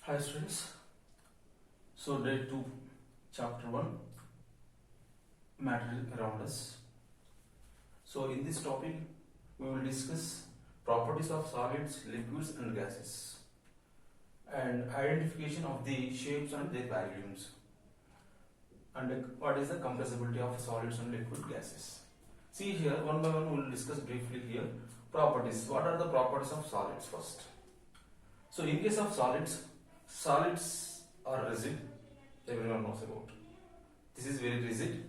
Hi students, so day 2 chapter 1 matter around us. So in this topic we will discuss properties of solids, liquids and gases and identification of the shapes and their volumes and what is the compressibility of solids and liquid gases. See here one by one we will discuss briefly here properties. What are the properties of solids first? So in case of solids are rigid, everyone knows about. This is very rigid.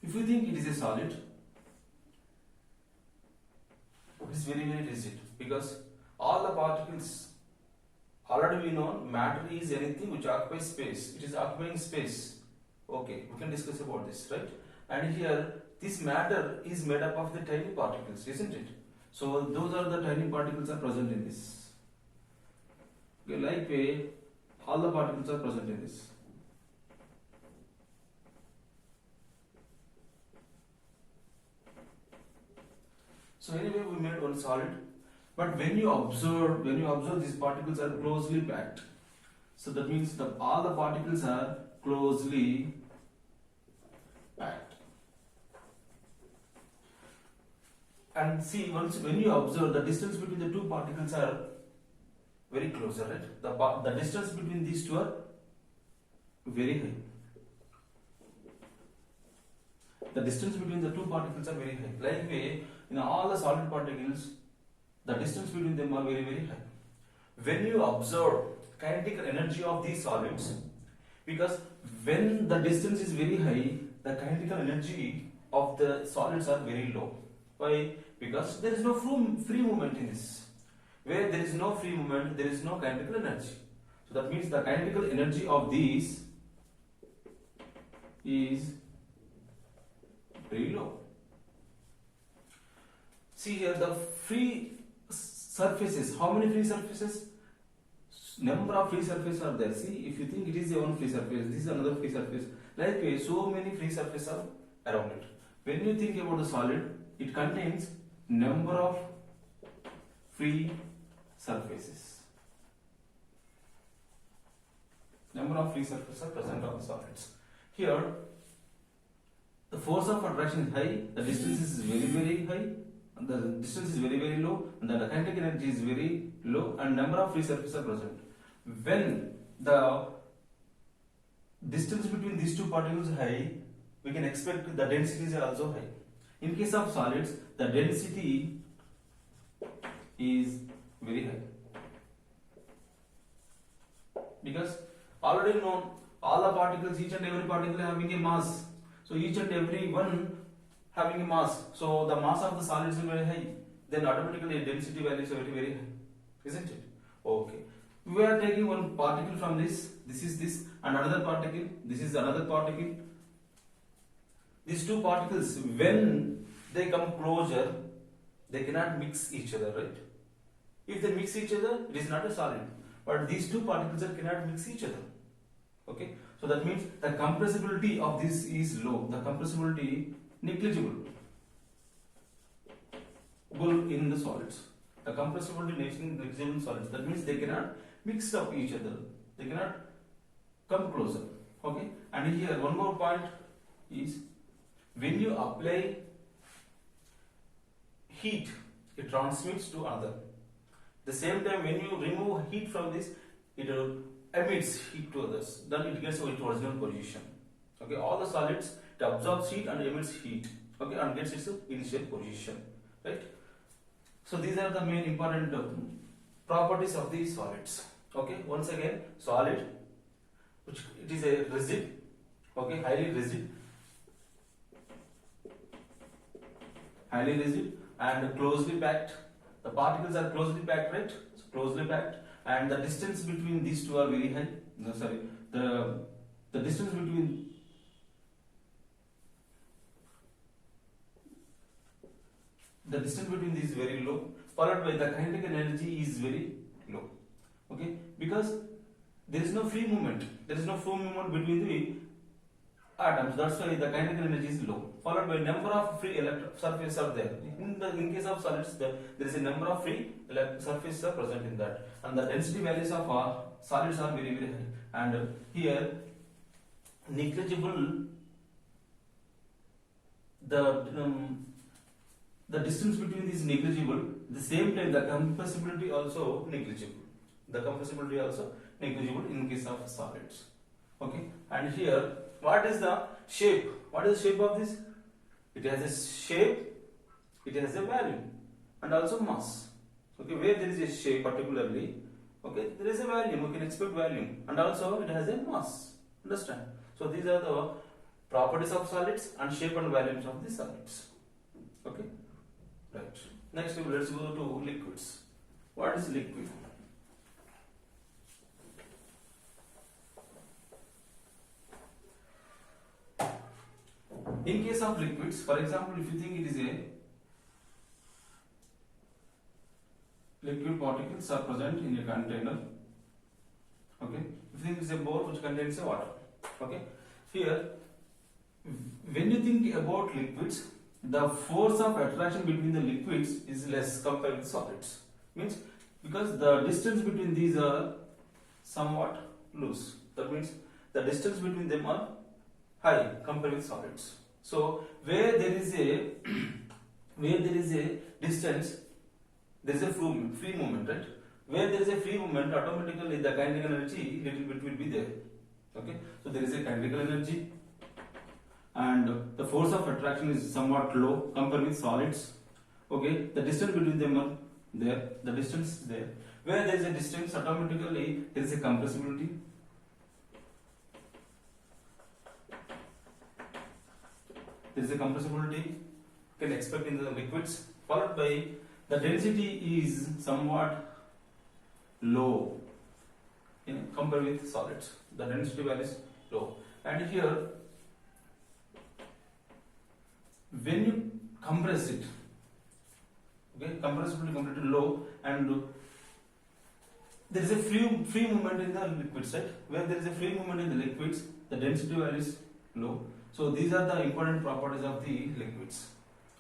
If you think it is a solid, it is very rigid because all the particles, already we know matter is anything which occupies space. It is occupying space. Okay, we can discuss about this, right? And here this matter is made up of the tiny particles, isn't it? So those are the tiny particles are present in this. Okay, like way all the particles are present in this. So anyway we made one solid, but when you observe these particles are closely packed. So that means all the particles are closely packed. And see when you observe the distance between the two particles are very close, right? The distance between these two are very high. The distance between the two particles are very high. Like way, in all the solid particles, the distance between them are very high. When you observe kinetic energy of these solids, because when the distance is very high, the kinetic energy of the solids are very low. Why? Because there is no free movement in this. Where there is no free movement, there is no kinetic energy. So that means the kinetic energy of these is very low. See here the free surfaces. How many free surfaces? Number of free surfaces are there. See, if you think it is a one free surface, this is another free surface. Like so many free surfaces are around it. When you think about the solid, it contains number of free surfaces. Number of free surfaces are present on the solids. Here, the force of attraction is high, the distance is very high, and the distance is very low, and the kinetic energy is very low, and number of free surfaces are present. When the distance between these two particles is high, we can expect the densities are also high. In case of solids, the density is very high because already known all the particles, each and every particle having a mass. So each and every one having a mass. So the mass of the solids is very high. Then automatically density values are very high, isn't it? Okay. We are taking one particle from this. This is this, and another particle. This is another particle. These two particles, when they come closer, they cannot mix each other, right? If they mix each other, it is not a solid. But these two particles cannot mix each other. Okay? So that means the compressibility of this is low. The compressibility negligible in the solids. The compressibility is negligible in solids. That means they cannot mix up each other. They cannot come closer. Okay? And here one more point is when you apply heat, it transmits to another. The same time when you remove heat from this, it emits heat to others. Then it gets its original position. Okay, all the solids, it absorbs heat and emits heat. Okay, and gets its initial position. Right. So these are the main important properties of these solids. Okay, once again, solid, which it is a rigid. Okay, highly rigid and closely packed. The particles are closely packed, right? So closely packed, and the distance between these two are very high. No, sorry, the distance between these is very low. Followed by the kinetic energy is very low. Okay, because there is no free movement. There is no free movement between the atoms. That's why the kinetic energy is low. Followed by number of free surfaces are there. In case of solids, there is a number of free surfaces are present in that, and the density values of solids are very very high. And here negligible the distance between these negligible. The same time the compressibility also negligible. The compressibility also negligible in case of solids. Okay, and here what is the shape? What is the shape of this? It has a shape, it has a value, and also mass. Okay, where there is a shape particularly, okay, there is a value, we can expect value, and also it has a mass. Understand? So these are the properties of solids and shape and values of the solids. Okay, right. Next, let's go to liquids. What is liquid? In case of liquids, for example, if you think it is a liquid particles are present in a container, okay, if you think it is a bowl which contains a water, okay, here when you think about liquids, the force of attraction between the liquids is less compared with solids. Means because the distance between these are somewhat loose, that means the distance between them are high compared with solids. So where there is a distance, there is a free movement, right? Where there is a free movement, automatically the kinetic energy little bit will be there. Okay, so there is a kinetic energy, and the force of attraction is somewhat low compared with solids. Okay, the distance between them are there. The distance is there. Where there is a distance, automatically there is a compressibility. There is a compressibility you can expect in the liquids, followed by the density is somewhat low compared with solids. The density value is low, and here when you compress it, okay, compressibility completely low, and there is a free movement in the liquid set. Where there is a free movement in the liquids, the density value is low. So these are the important properties of the liquids.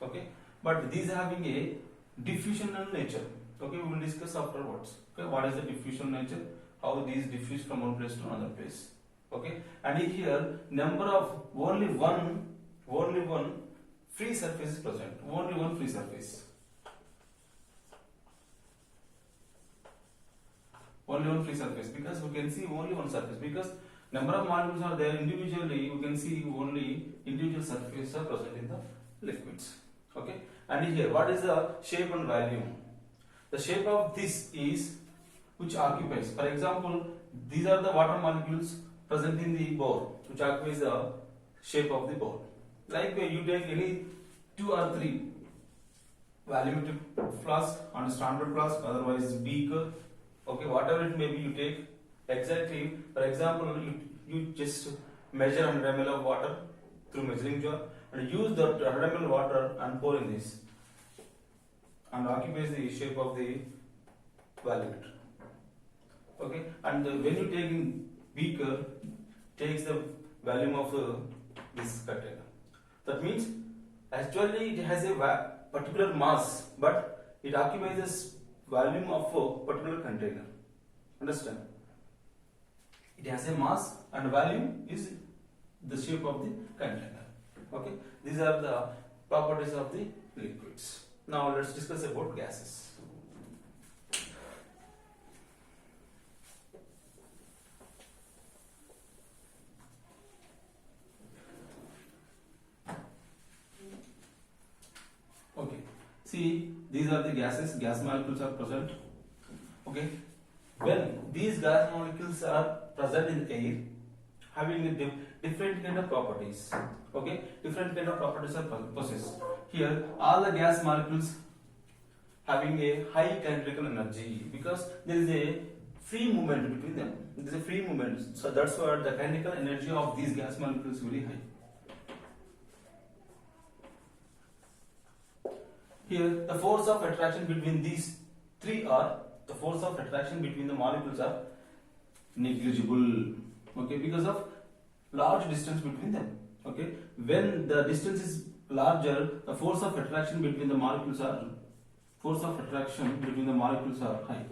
Okay, but these are having a diffusional nature. Okay, we will discuss afterwards. Okay, what is the diffusion nature? How these diffuse from one place to another place. Okay, and here number of only one free surface is present. Only one free surface. Only one free surface, because we can see only one surface, because number of molecules are there individually, you can see only individual surfaces are present in the liquids. Okay, and here what is the shape and value? The shape of this is which occupies, for example, these are the water molecules present in the bowl, which occupies the shape of the bowl. Like you take any 2 or 3 volumetric flask and standard flask, otherwise beaker, okay, whatever it may be, you take exactly. For example, you just measure 100 ml of water through measuring jar and use that 100 ml water and pour in this, and occupies the shape of the volumeter. Okay, and when you take in beaker, takes the volume of this container. That means actually it has a particular mass, but it occupies this volume of a particular container. Understand? It has a mass and volume is the shape of the container. Okay, these are the properties of the liquids. Now let's discuss about gases. Okay, see, these are the gases. Gas molecules are present. Okay, when these gas molecules are present in air, having a different kind of properties. Okay, different kind of properties are possessed. Here, all the gas molecules having a high kinetic energy, because there is a free movement between them. There is a free movement, so that's why the kinetic energy of these gas molecules is very high. Here, the force of attraction between these three are, the force of attraction between the molecules are negligible. Okay, because of large distance between them. Okay, when the distance is larger, the force of attraction between the molecules are high.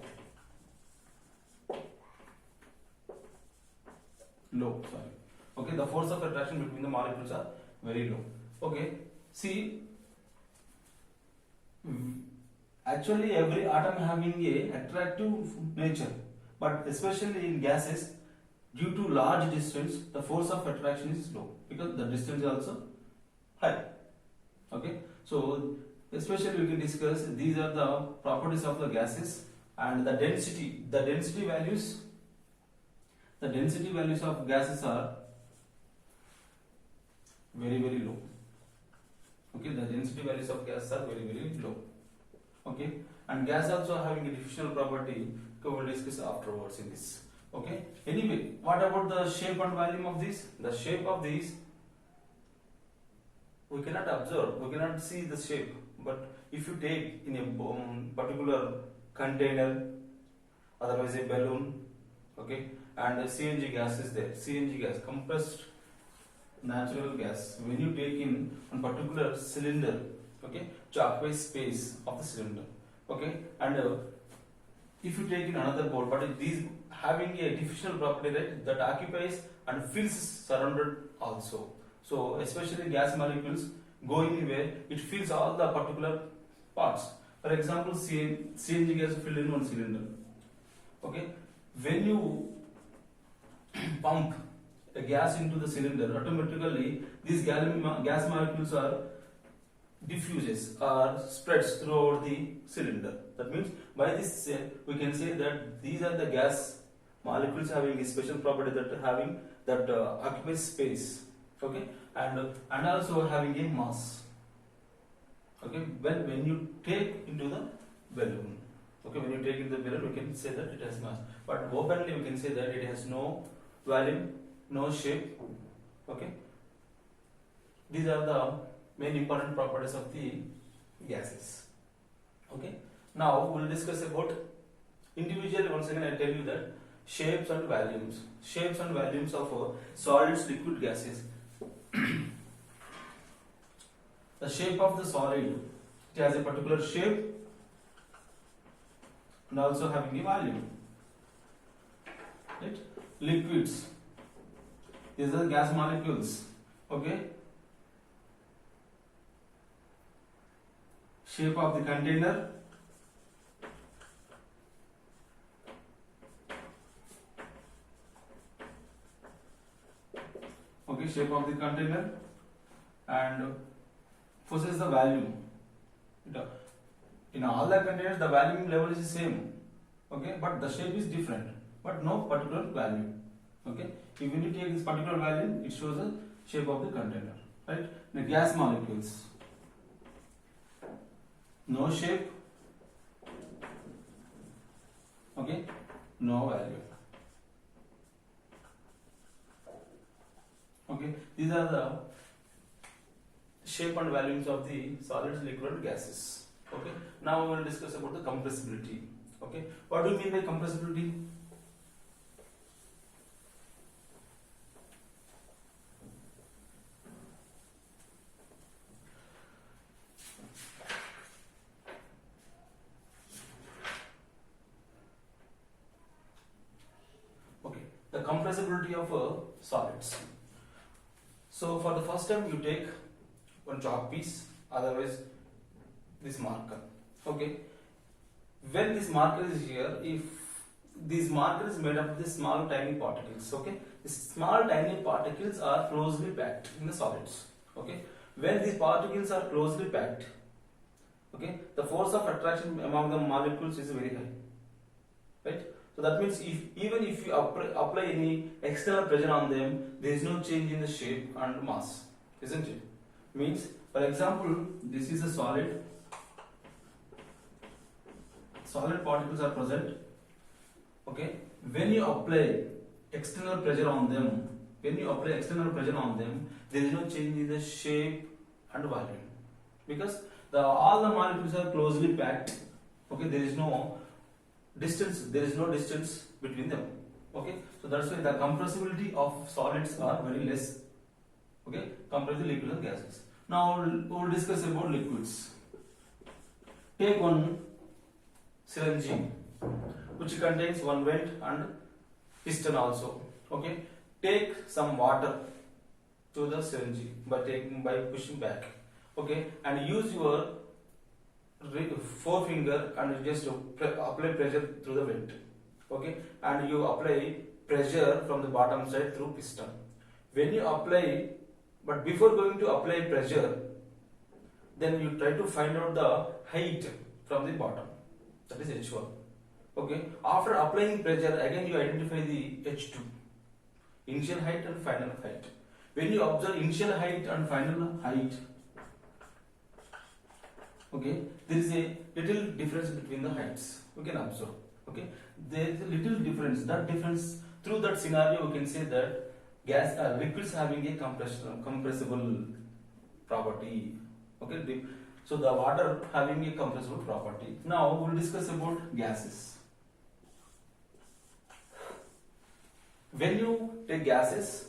Low, sorry. Okay, the force of attraction between the molecules are very low. Okay, see, actually every atom having a attractive nature, but especially in gases, due to large distance, the force of attraction is low because the distance is also high. Okay, so especially we can discuss these are the properties of the gases and the density. The density values of gases are very low. Okay, the density values of gases are very low. Okay, and gas also having a diffusional property. We will discuss afterwards in this. Okay, anyway, what about the shape and volume of these? The shape of these we cannot observe, we cannot see the shape, but if you take in a particular container, otherwise a balloon, okay, and a CNG gas is there, CNG gas, compressed natural gas, when you take in one particular cylinder, okay, to occupy space of the cylinder, okay, and if you take in another bowl, but these having a diffusional property, right, that occupies and fills surrounded also. So especially gas molecules go anywhere, it fills all the particular parts. For example, CNG gas filled in one cylinder. Okay, when you pump a gas into the cylinder, automatically these gas molecules are diffuses or spreads throughout the cylinder. That means by this we can say that these are the gas molecules having a special property that occupies space. Okay, and also having a mass. Okay, when you take into the balloon, okay, when you take into the balloon, we can say that it has mass, but openly we can say that it has no volume, no shape. Okay, these are the main important properties of the gases. Okay, now we will discuss about individually. Once again, I tell you that shapes and volumes of solids, liquid, gases. The shape of the solid, it has a particular shape and also having a volume. Right? Liquids, these are gas molecules. Okay, shape of the container, okay, shape of the container, and possess the volume. In all the containers, the volume level is the same, okay, but the shape is different, but no particular value. Okay, if when you take this particular value, it shows the shape of the container. Right? The gas molecules, no shape, okay, no value. Okay, these are the shape and volumes of the solids, liquid, gases. Okay, now we will discuss about the compressibility. Okay, what do you mean by compressibility? Okay, the compressibility of solids. So for the first time, you take one chalk piece, otherwise this marker. Okay, when this marker is here, if this marker is made up of these small tiny particles, okay, these small tiny particles are closely packed in the solids. Okay, when these particles are closely packed, okay, the force of attraction among the molecules is very high, right? So that means even if you apply any external pressure on them, there is no change in the shape and mass, isn't it? Means, for example, this is a solid particles are present. Okay, when you apply external pressure on them, there is no change in the shape and volume, because all the molecules are closely packed. Okay, there is no distance between them. Okay, so that's why the compressibility of solids are very less. Okay, compare the liquids and gases. Now we'll discuss about liquids. Take one syringe which contains one vent and piston also. Okay, take some water to the syringe by pushing back. Okay, and use your forefinger and just apply pressure through the vent. Okay, and you apply pressure from the bottom side through piston. When you apply, but before going to apply pressure, then you try to find out the height from the bottom, that is H1. Okay, after applying pressure, again you identify the H2, initial height and final height. When you observe initial height and final height, okay, there is a little difference between the heights, we can observe. Okay, there is a little difference. That difference, through that scenario, we can say that liquids having a compressible property. Okay, so the water having a compressible property. Now we will discuss about gases. When you take gases,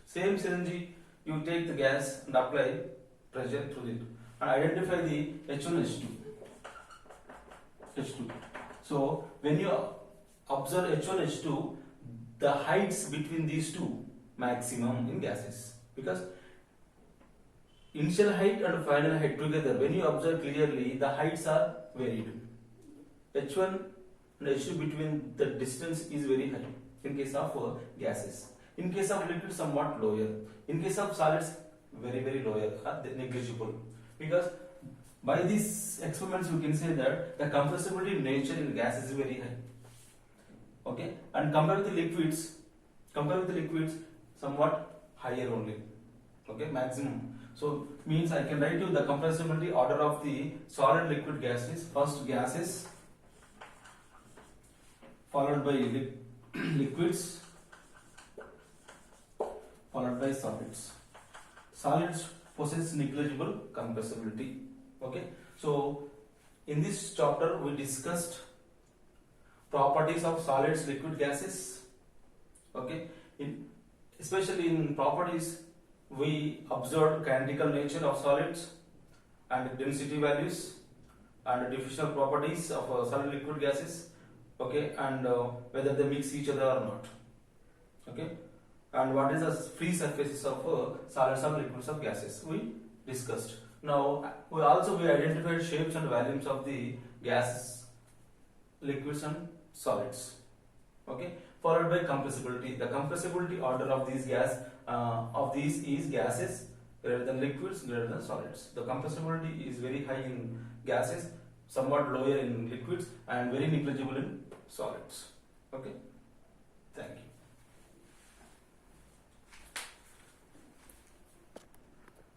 same syringe, you take the gas and apply pressure through it and identify the H1, H2. So when you observe H1, H2, the heights between these two maximum in gases, because initial height and final height together, when you observe clearly, the heights are varied. H1 and H2 between the distance is very high in case of gases. In case of liquids, somewhat lower. In case of solids, very lower, negligible. Because by these experiments, you can say that the compressibility nature in gas is very high. Okay, and compared with the liquids, somewhat higher only. Okay, maximum. So means I can write you the compressibility order of the solid, liquid, gases. First gases, followed by liquids, followed by solids. Solids possess negligible compressibility. Okay, so in this chapter we discussed properties of solids, liquid, gases. Okay, especially in properties, we observed kinetical nature of solids and density values and diffusional properties of solid, liquid, gases. Okay, and whether they mix each other or not. Okay, and what is the free surfaces of solids or liquids of gases we discussed. Now we identified shapes and volumes of the gases, liquids and solids. Okay, followed by compressibility. The compressibility order of these is gases greater than liquids greater than solids. The compressibility is very high in gases, somewhat lower in liquids, and very negligible in solids. Okay.